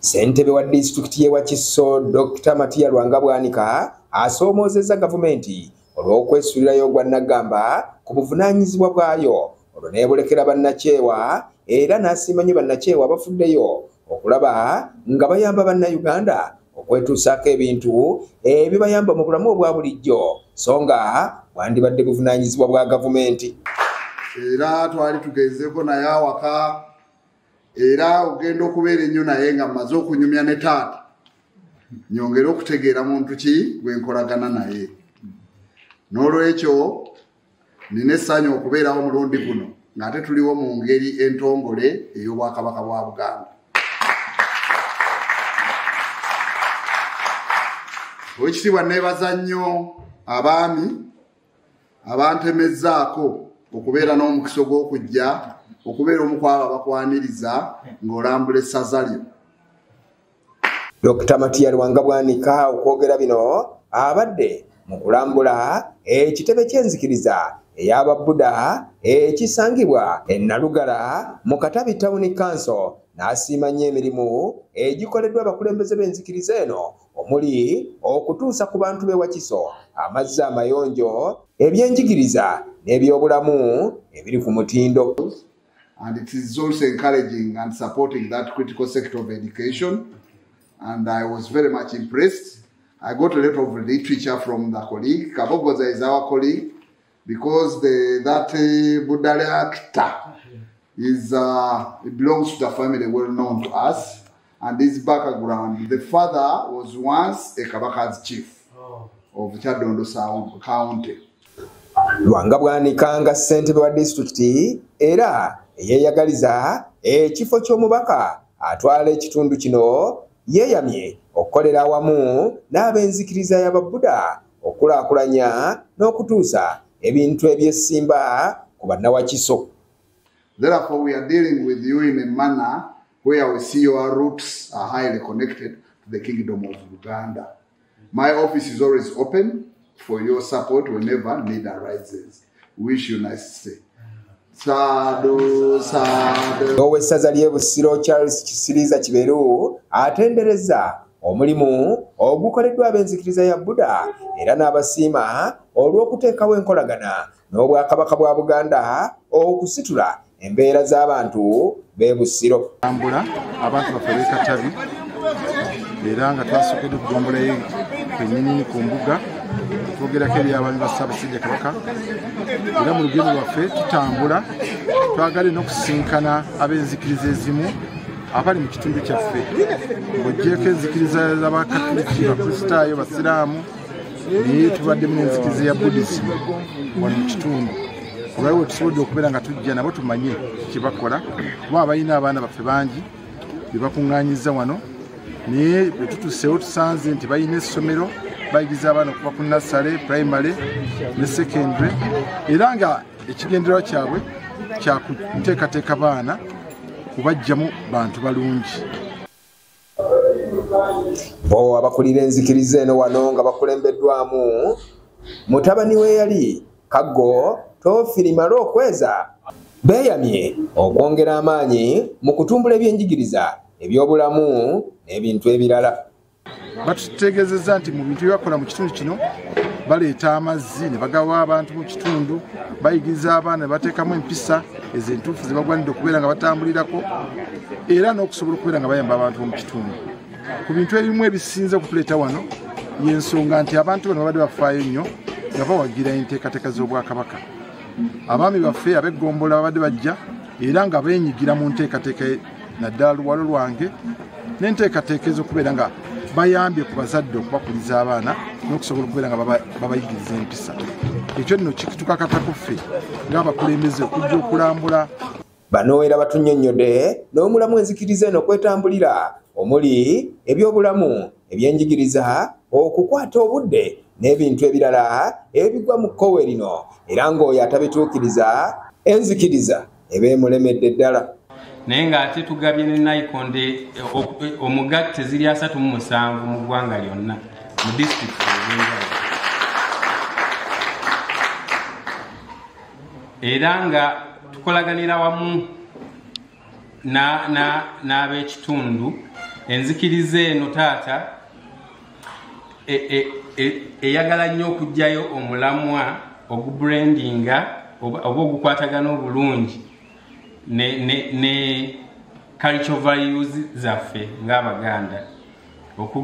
Ssentebe wa disitulikiti y'e Wakiso Dr. Matiya Lwangabwanika asoomozezza gavumenti olw'okwesuulirayo gwa Nagamba ku buvunaanyizibwa bwayo olwo n'ebulekera bannakyewa era n'asiimanye bannakyewa abafuddeyo okulaba nga bayamba bannayuganda okwetuusaako ebintu ebibayamba mu bulamu obwa bulijjo so nga bwandibadde buvunaanyizibwa bwa gavumenti. Era twali tugezeeko naye awaka era ogenda okubeera ennyo naye nga mmaze okunyumya ne taata nyongera okutegeera muntu ki gwe nkolagana naye. N'olwekyo nina essanyu okubeerawo mulundi guno ng'ate tuliwo mu ngeri entongole ey'Obwakabaka bwa Buganda. Oweekitiibwa neebaza nnyo abaami abantemezzaako okubeera n'omukisa gw'okujja okubeera omu ku abo abakwaniriza ng'olambula essaza lyo. Dr. Matiya Lwangabwanika okwogera bino abadde mu kulambula ekitebe ky'enzikiriza ey'Ababbuda ekisangibwa e Nalugala mu Katabi Town Council n'asiima nnyo emirimu egikoleddwa abakulembeze b'enzikiriza eno omuli okutuusa ku bantu b'e Wakiso amazzi amayonjo ebyenjigiriza n'ebyobulamu ebiri ku mutindo. And it is also encouraging and supporting that critical sector of education. And I was very much impressed. I got a lot of literature from the colleague. Kabogoza is our colleague because that Budale actor is it belongs to the family well known to us. And this background, the father was once a Kabaka's chief of Kyadondo County. Lwangabwanika nga ssentebe wa disitulikiti era yeeyagaliza ekifo ky'omubaka atwala ekitundu kino yeeyamye okukolera awamu n'ab'enzikiriza y'Ababbuda okulaakulanya n'okutuusa ebintu eby'essimba ku bannawakiso. Therefore, we are dealing with you in a manner where we see your roots are highly connected to the Kingdom of Uganda. My office is always open for your support whenever need arises. Wish you nice stay. Sado. Owessaza ly'e Busiro Charles Kisiriza Kiberu atendereza omulimu ogukoleddwa ab'enzikiriza ya Buddha era n'abasiima olw'okuteekawo enkolagana n'Obwakabaka bwa Buganda okusitula embeera z'abantu b'e Busiro. Ambula abantu baffe b'e Katabi era nga twasookedde okugombolayo kwennyini ku mbuga twogerako eri abaami ba Ssaabasajja Kabaka era mu lugendo lwaffe tutambula twagala n'okusisinkana ab'enzikiriza ezimu abali mu kitundu kyaffe ng'oggyeko enzikiriza z'Abakatuliki, Bakristaayo, Basiraamu naye tubaddemu n'enzikiriza ya Buddhism wano mu kitundu. Olwaliwo tusobodde okubeera nga tujja nabo tumanye kye bakola kuba abalina abaana baffe bangi be bakuŋŋaanyiza wano naye bwe tutuuseewo tusanze nti balina essomero bayigiriza abaana okuva ku nursery, primary ne secondary era nga ekigendererwa kyabwe kya kuteekateeka baana kubaggyamu bantu balungi. Bo abakulira enzikiriza eno wano nga bakulembeddwamu mutabani we yali Kaggo Tofirimala Okweza beeyamye okwongera amaanyi mu kutumbula ebyenjigiriza ebyobulamu n'ebintu ebirala. Batutegeezezza nti mu bintu byebakola mu kitundu kino baleeta amazzi ne bagawa abantu mu kitundu bayigiriza abaana ne bateekamu empisa ezo entuufu ze bagwanidde okubeera nga batambulirako era n'okusobola okubeera nga bayamba abantu mu kitundu. Ku bintu ebimu ebisinze okutuleeta wano y'ensonga nti abantu bano babadde bafaayo nnyo nga bawagira enteekateeka z'Obwakabaka. Abaami baffe ab'eggombolola babadde bajja era nga beenyigira mu nteekateeka naddala luwalo lwange n'enteekateeka ez'okubeera nga bayambye ku bazadde okubakuliza abaana n'okusobola okubeera nga babayigiriza empisa. Ekyo nno kitukakatako ffe ng'abakulembeze okujja okulambula. Bano era batunnyonnyodde n'omulamu enzikiriza eno kwetambulira omuli ebyobulamu, ebyenjigiriza, okukwata obudde n'ebintu ebirala ebigwa mu kkowe lino era ng'oyo atabituukiriza enzikiriza ebeemulemedde ddala. Naye ng'ate tugabye ne Naikonde omugatte ziri 37 mu ggwanga lyonna mu disitulikiti ez'enjawulo. Era nga tukolaganira wamu n'ab'ekitundu enzikiriza eno taata eyagala nnyo okugjayo omulamwa ogubrandinga oba ogukwatagana obulungi ne cultural values zaffe ng'Abaganda.